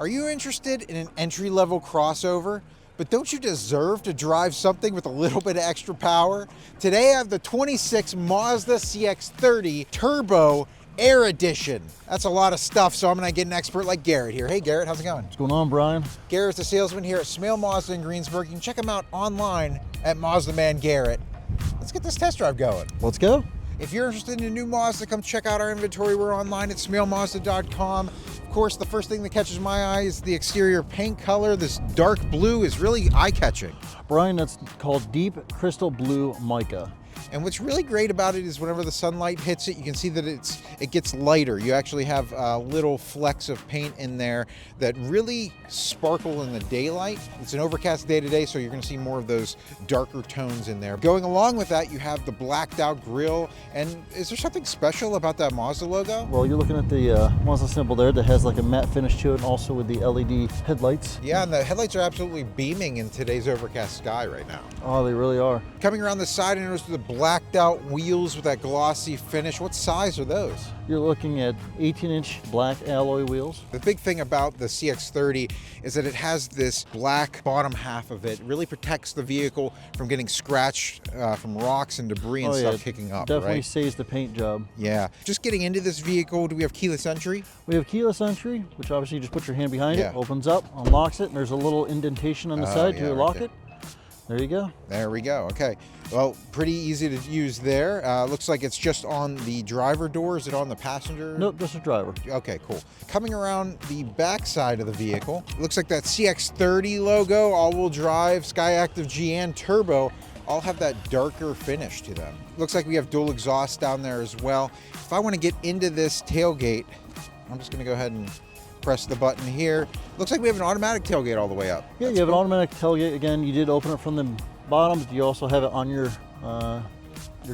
Are you interested in an entry-level crossover? But don't you deserve to drive something with a little bit of extra power? Today I have the 26 Mazda CX-30 Turbo Aire Edition. That's a lot of stuff, so I'm gonna get an expert like Garrett here. Hey Garrett, how's it going? What's going on, Brian? Garrett's the salesman here at Smale Mazda in Greensburg. You can check him out online at Mazda Man Garrett. Let's get this test drive going. Let's go. If you're interested in a new Mazda, come check out our inventory. We're online at smalemazda.com. Of course, the first thing that catches my eye is the exterior paint color. This dark blue is really eye-catching. Brian, that's called Deep Crystal Blue Mica. And what's really great about it is whenever the sunlight hits it, you can see that it gets lighter. You actually have little flecks of paint in there that really sparkle in the daylight. It's an overcast day today, so you're gonna see more of those darker tones in there. Going along with that, you have the blacked out grille. And is there something special about that Mazda logo? Well, you're looking at the Mazda symbol there that has like a matte finish to it, and also with the LED headlights. Yeah, and the headlights are absolutely beaming in today's overcast sky right now. Oh, they really are. Coming around the side, I noticed the blacked out wheels with that glossy finish. What size are those? You're looking at 18-inch black alloy wheels. The big thing about the CX-30 is that it has this black bottom half of it. It really protects the vehicle from getting scratched from rocks and debris and stuff kicking up. Definitely right? saves the paint job. Yeah. Just getting into this vehicle, do we have keyless entry? We have keyless entry, which obviously you just put your hand behind it, opens up, unlocks it, and there's a little indentation on the side to lock it. There you go. There we go. Okay. Well, pretty easy to use there. Looks like it's just on the driver door. Is it on the passenger? Nope, just a driver. Okay, cool. Coming around the back side of the vehicle, looks like that CX-30 logo, all-wheel drive, Skyactiv G and Turbo, all have that darker finish to them. Looks like we have dual exhaust down there as well. If I want to get into this tailgate, I'm just going to go ahead and press the button here. Looks like we have an automatic tailgate all the way up. Yeah, you have an automatic tailgate. Again, you did open it from the bottom, but you also have it on your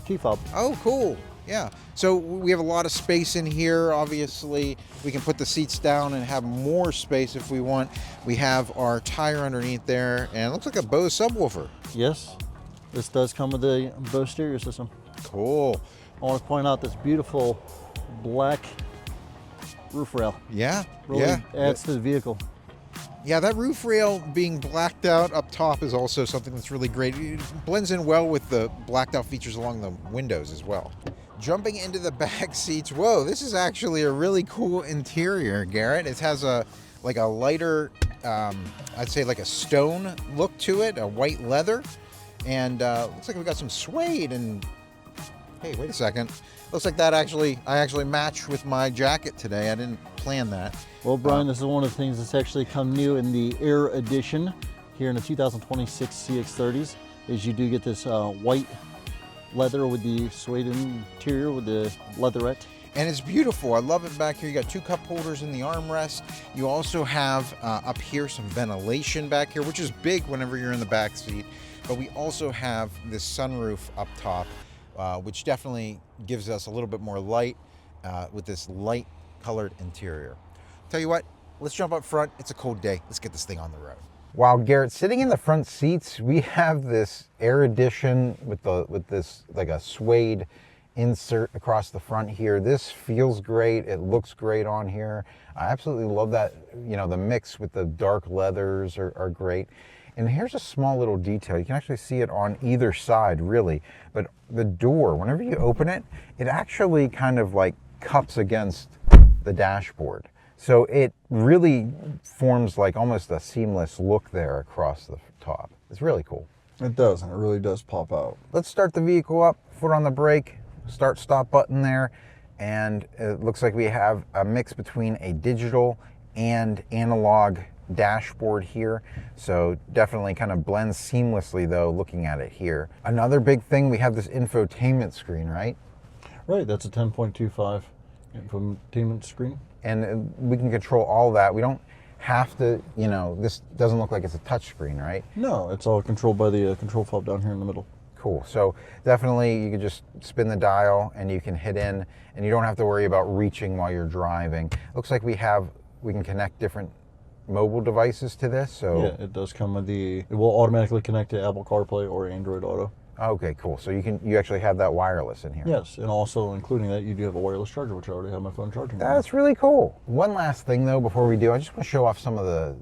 key fob. Oh, cool. Yeah. So we have a lot of space in here. Obviously, we can put the seats down and have more space if we want. We have our tire underneath there, and it looks like a Bose subwoofer. Yes. This does come with a Bose stereo system. Cool. I want to point out this beautiful black roof rail. Yeah. Really adds to the vehicle. Yeah, that roof rail being blacked out up top is also something that's really great. It blends in well with the blacked out features along the windows as well. Jumping into the back seats, whoa, this is actually a really cool interior, Garrett. It has a lighter, I'd say like a stone look to it, a white leather, and looks like we got some suede. And hey, wait a second. Looks like I actually match with my jacket today. I didn't plan that. Well, Brian, this is one of the things that's actually come new in the Aire Edition here in the 2026 CX-30s, is you do get this white leather with the suede interior with the leatherette. And it's beautiful. I love it back here. You got two cup holders in the armrest. You also have up here some ventilation back here, which is big whenever you're in the back seat. But we also have this sunroof up top, which definitely gives us a little bit more light with this light colored interior. Tell you what, let's jump up front. It's a cold day. Let's get this thing on the road. Wow, Garrett, sitting in the front seats, we have this Aire Edition with this like a suede insert across the front here. This feels great. It looks great on here. I absolutely love that. You know, the mix with the dark leathers are great. And here's a small little detail. You can actually see it on either side, really. But the door, whenever you open it, it actually kind of like cups against the dashboard. So it really forms like almost a seamless look there across the top. It's really cool. It does, and it really does pop out. Let's start the vehicle up, foot on the brake, start-stop button there. And it looks like we have a mix between a digital and analog dashboard here, so definitely kind of blends seamlessly though looking at it here. Another big thing, we have this infotainment screen, right? Right, that's a 10.25 infotainment screen. And we can control all that. We don't have to, you know, this doesn't look like it's a touch screen, right? No, it's all controlled by the control fob down here in the middle. Cool. So definitely you can just spin the dial and you can hit in, and you don't have to worry about reaching while you're driving. Looks like we can connect different mobile devices to this. So yeah, it does come with it will automatically connect to Apple CarPlay or Android Auto. Okay, cool. So you actually have that wireless in here. Yes, and also including that, you do have a wireless charger, which I already have my phone charging. That's really cool. One last thing though, before we do, I just want to show off some of the,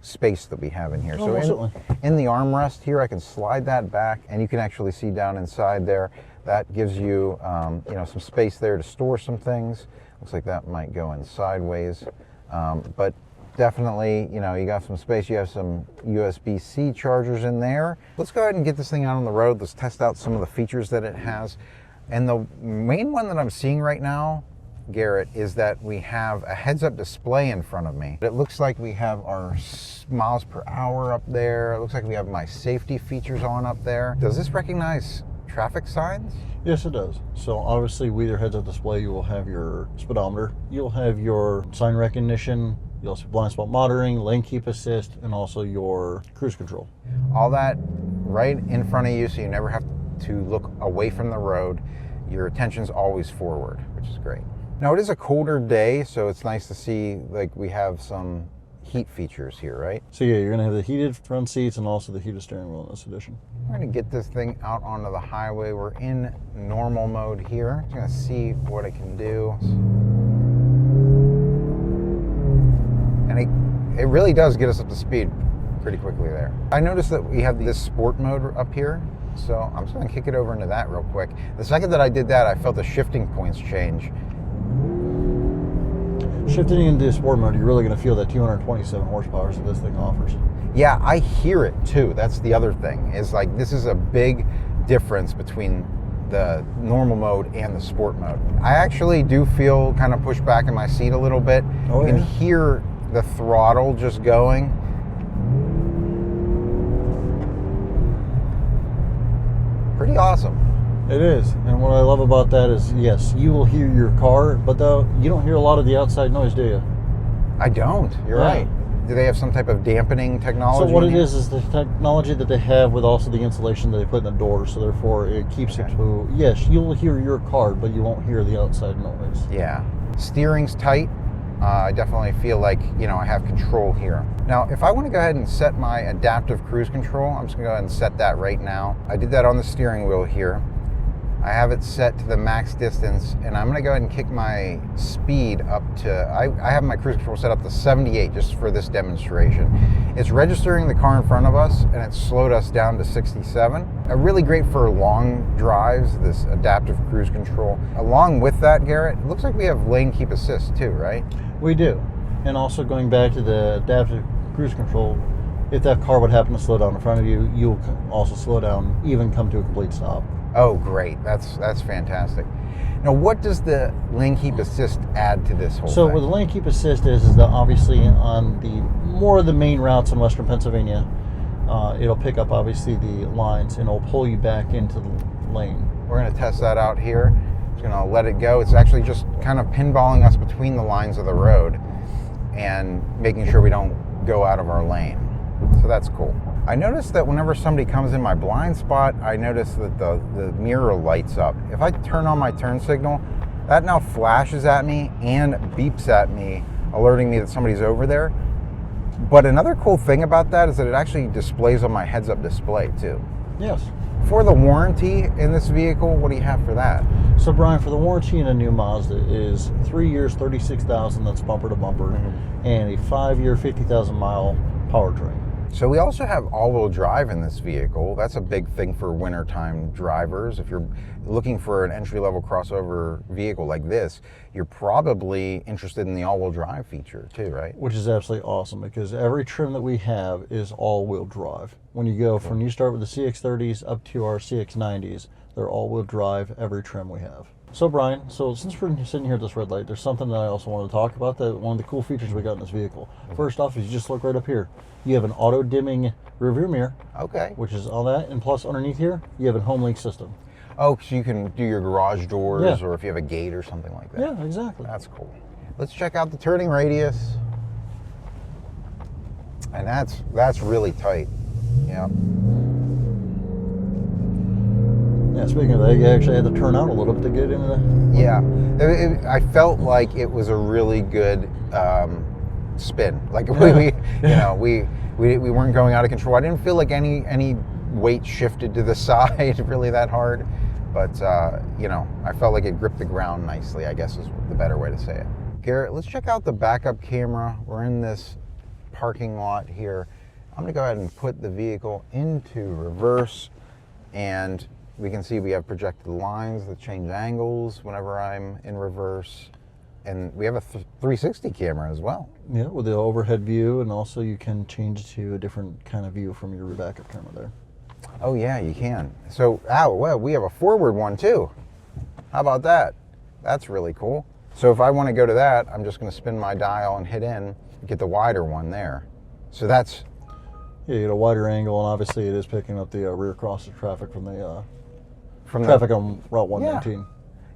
space that we have in here. Oh, So in the armrest here, I can slide that back, and you can actually see down inside there. That gives you, some space there to store some things. Looks like that might go in sideways, but definitely, you got some space. You have some USB-C chargers in there. Let's go ahead and get this thing out on the road. Let's test out some of the features that it has. And the main one that I'm seeing right now, Garrett, is that we have a heads-up display in front of me. It looks like we have our miles per hour up there. It looks like we have my safety features on up there. Does this recognize traffic signs? Yes, it does. So obviously with your heads-up display, you will have your speedometer, you'll have your sign recognition, you'll also have blind spot monitoring, lane keep assist, and also your cruise control. All that right in front of you, so you never have to look away from the road. Your attention's always forward, which is great. Now it is a colder day, so it's nice to see like we have some heat features here, right? So yeah, you're gonna have the heated front seats and also the heated steering wheel in this edition. We're gonna get this thing out onto the highway. We're in normal mode here. Just gonna see what it can do. And it really does get us up to speed pretty quickly there. I noticed that we have this sport mode up here, so I'm just gonna kick it over into that real quick. The second that I did that, I felt the shifting points change. Shifting into sport mode, you're really going to feel that 227 horsepower that this thing offers. Yeah, I hear it too. That's the other thing, is like this is a big difference between the normal mode and the sport mode. I actually do feel kind of pushed back in my seat a little bit. Oh, you can hear the throttle just going. Pretty awesome. It is, and what I love about that is, yes, you will hear your car, but though you don't hear a lot of the outside noise, do you? I don't. You're right. Do they have some type of dampening technology? So what it is the technology that they have with also the insulation that they put in the door, so therefore it keeps it to, yes, you'll hear your car, but you won't hear the outside noise. Yeah. Steering's tight. I definitely feel like, I have control here. Now, if I want to go ahead and set my adaptive cruise control, I'm just going to go ahead and set that right now. I did that on the steering wheel here. I have it set to the max distance, and I'm going to go ahead and kick my speed up to, I have my cruise control set up to 78 just for this demonstration. It's registering the car in front of us, and it's slowed us down to 67. Really great for long drives, this adaptive cruise control. Along with that, Garrett, it looks like we have lane keep assist too, right? We do. And also going back to the adaptive cruise control, if that car would happen to slow down in front of you, you'll also slow down, even come to a complete stop. Oh, great. That's fantastic. Now, what does the lane keep assist add to this whole So thing? what the lane keep assist is that obviously on the more of the main routes in Western Pennsylvania, it'll pick up obviously the lines and it'll pull you back into the lane. We're going to test that out here. Just going to let it go. It's actually just kind of pinballing us between the lines of the road and making sure we don't go out of our lane. So that's cool. I noticed that whenever somebody comes in my blind spot, I notice that the mirror lights up. If I turn on my turn signal, that now flashes at me and beeps at me, alerting me that somebody's over there. But another cool thing about that is that it actually displays on my heads-up display too. Yes. For the warranty in this vehicle, what do you have for that? So Brian, for the warranty in a new Mazda is 3 years, 36,000, that's bumper to bumper, and a 5-year, 50,000 mile powertrain. So we also have all-wheel drive in this vehicle. That's a big thing for wintertime drivers. If you're looking for an entry-level crossover vehicle like this, you're probably interested in the all-wheel drive feature too, right? Which is absolutely awesome because every trim that we have is all-wheel drive. When you go from, you start with the CX-30s up to our CX-90s, they're all-wheel drive, every trim we have. So Brian, since we're sitting here at this red light, there's something that I also want to talk about, that one of the cool features we got in this vehicle. First off, is you just look right up here. You have an auto-dimming rearview mirror. Okay. Which is all that, and plus underneath here, you have a home link system. Oh, so you can do your garage doors, Yeah. or if you have a gate or something like that. Yeah, exactly. That's cool. Let's check out the turning radius. And that's really tight. Yeah. Yeah, speaking of that, you actually had to turn out a little bit to get into the... Yeah. I felt like it was a really good spin. Like we weren't going out of control. I didn't feel like any weight shifted to the side really that hard. But, you know, I felt like it gripped the ground nicely, I guess is the better way to say it. Garrett, let's check out the backup camera. We're in this parking lot here. I'm gonna go ahead and put the vehicle into reverse, and we can see we have projected lines that change angles whenever I'm in reverse. And we have a 360 camera as well. Yeah, with the overhead view, and also you can change to a different kind of view from your backup camera there. Oh yeah, you can. So, well, we have a forward one too. How about that? That's really cool. So if I want to go to that, I'm just going to spin my dial and hit in, get the wider one there. So that's... Yeah, you get a wider angle, and obviously it is picking up the rear cross of traffic from the traffic on Route 119.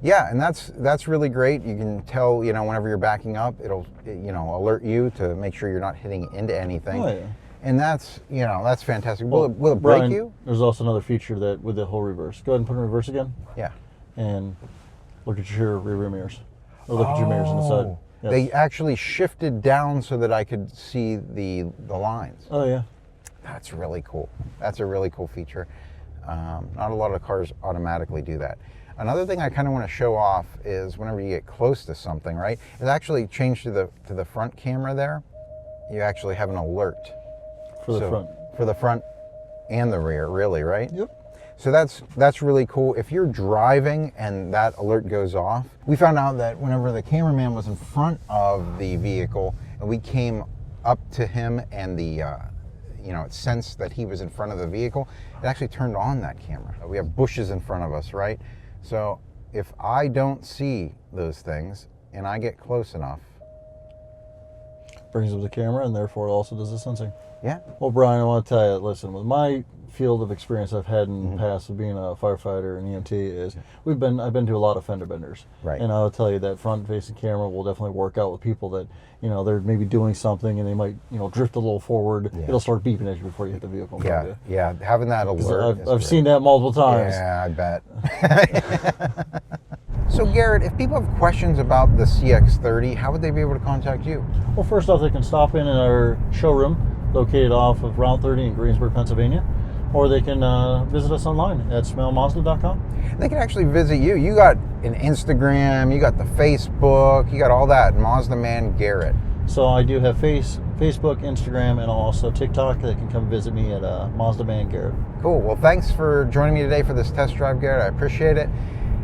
Yeah, and that's really great. You can tell, you know, whenever you're backing up, it'll, you know, alert you to make sure you're not hitting into anything. Oh, yeah. And that's, you know, that's fantastic. Well, will it brake Brian, you? There's also another feature that with the whole reverse. Go ahead and put it in reverse again. Yeah. And look at your rear mirrors. Or look at your mirrors on the side. Yes. They actually shifted down so that I could see the lines. Oh, yeah. That's really cool. That's a really cool feature. Not a lot of cars automatically do that. Another thing I kind of want to show off is whenever you get close to something, right? It's actually changed to the front camera there. You actually have an alert. For the front. For the front and the rear, really, right? Yep. So that's really cool. If you're driving and that alert goes off, we found out that whenever the cameraman was in front of the vehicle and we came up to him and the you know, it sensed that he was in front of the vehicle, it actually turned on that camera. We have bushes in front of us, right? So if I don't see those things and I get close enough, brings up the camera, and therefore it also does the sensing. yeah. Well, Brian, I want to tell you, listen, with my field of experience I've had in the past of being a firefighter and EMT is I've been to a lot of fender benders. Right. And I'll tell you that front-facing camera will definitely work out with people that, you know, they're maybe doing something and they might, you know, drift a little forward. Yeah. It'll start beeping at you before you hit the vehicle. in front of you. Yeah, having that alert. I've seen that multiple times. Yeah, I bet. So Garrett, if people have questions about the CX-30, how would they be able to contact you? Well, first off, they can stop in our showroom located off of Route 30 in Greensburg, Pennsylvania, or they can visit us online at smellmazda.com. They can actually visit you. You got an Instagram, you got the Facebook, you got all that, Mazda Man Garrett. So I do have Facebook, Instagram, and also TikTok. They can come visit me at Mazda Man Garrett. Cool. Well, thanks for joining me today for this test drive, Garrett. I appreciate it.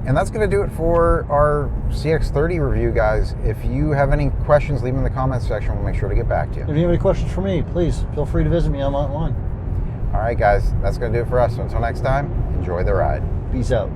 And that's going to do it for our CX-30 review, guys. If you have any questions, leave them in the comments section. We'll make sure to get back to you. If you have any questions for me, please feel free to visit me online. All right, guys. That's going to do it for us. So until next time, enjoy the ride. Peace out.